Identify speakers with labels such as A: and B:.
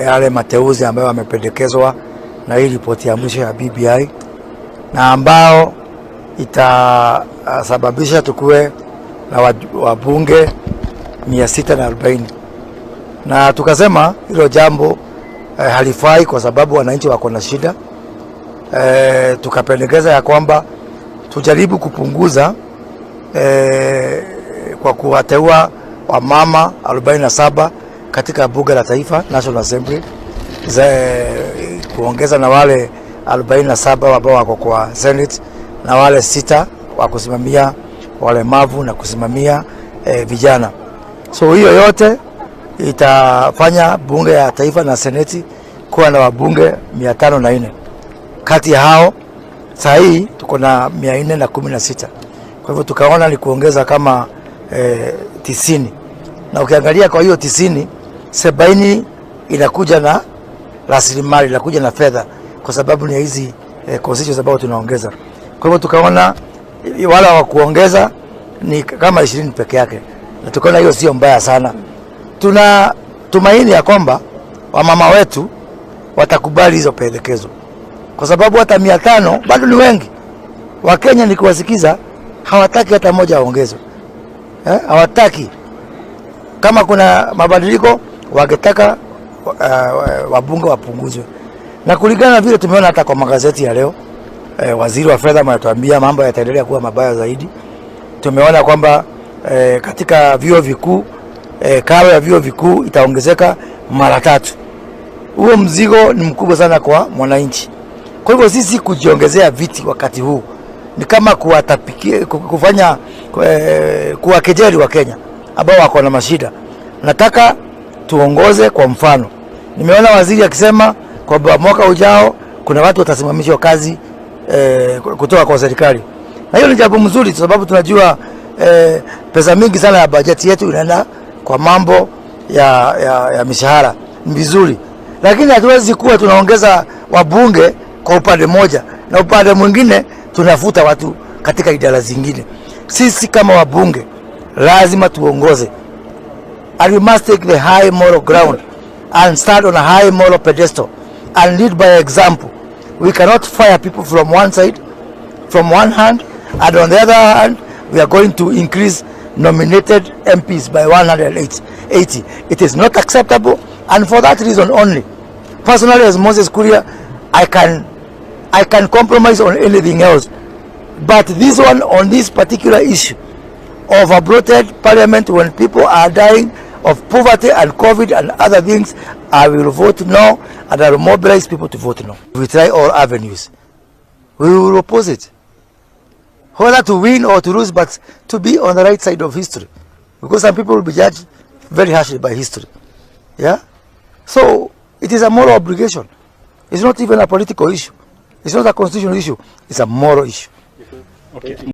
A: yale mateuzi ambayo yamependekezwa na hii ripoti ya mwisho ya BBI na ambao itasababisha tukue na wabunge 640. Na tukasema hilo jambo halifai kwa sababu wananchi wako na shida. Tukapendekeza ya kwamba tujaribu kupunguza kwa kuwateua wamama 47 katika bunge la taifa National Assembly, kuongeza na wale 47 ambao wako kwa Senate na wale 6 wa kusimamia walemavu na kusimamia vijana. So hiyo yote itafanya bunge ya taifa na seneti kuwa na wabunge 504. Kati ya hao saa hii tuko na 416. Kwa hivyo tukaona ni kuongeza kama 90. Na ukiangalia kwa hiyo 90, 70 inakuja na rasilimali, inakuja na fedha kwa sababu ni hizi constituencies ambao tunaongeza. Kwa hivyo tukaona wala wa kuongeza ni kama 20 peke yake. Na tukaona hiyo sio mbaya sana. Tuna tumaini ya kwamba wamama wetu watakubali hizo pendekezo. Kwa sababu hata 500 bado ni wengi. Wakenya nikiwasikiza hawataki hata moja aongezwe. Hawataki. Kama kuna mabadiliko wangetaka wabunge wapunguzwe. Na kulingana vile tumeona hata kwa magazeti ya leo, waziri wa fedha anatuambia mambo yataendelea kuwa mabaya zaidi. Tumeona kwamba katika vyuo vikuu karo ya vyuo vikuu itaongezeka mara 3. Huo mzigo ni mkubwa sana kwa mwananchi. Kwa hivyo sisi kujiongezea viti wakati huu ni kama kufanya kuwakejeli wa Kenya ambao wako na mashida. Nataka tuongoze kwa mfano. Nimeona waziri akisema kwamba mwaka ujao kuna watu watasimamishwa kazi kutoka kwa serikali. Na hiyo ni jambo mzuri kwa sababu tunajua pesa mingi sana ya bajeti yetu inaenda kwa mambo ya mishahara. Ni vizuri. Lakini hatuwezi kuwa tunaongeza wabunge kwa upande moja na upande mwingine tunafuta watu katika idara zingine. Sisi kama wabunge lazima tuongoze. And we must take the high moral ground and start on a high moral pedestal and lead by example. We cannot fire people from one side, from one hand, and on the other hand, we are going to increase nominated MPs by 180. It is not acceptable, and for that reason only, personally as Moses Kuria, I can compromise on anything else. But this one, on this particular issue of a bloated parliament when people are dying of poverty and COVID and other things, I will vote no, and I will mobilize people to vote no. We try all avenues. We will oppose it. Whether to win or to lose, but to be on the right side of history. Because some people will be judged very harshly by history. Yeah? So, it is a moral obligation. It's not even a political issue. It's not a constitutional issue. It's a moral issue.
B: Okay.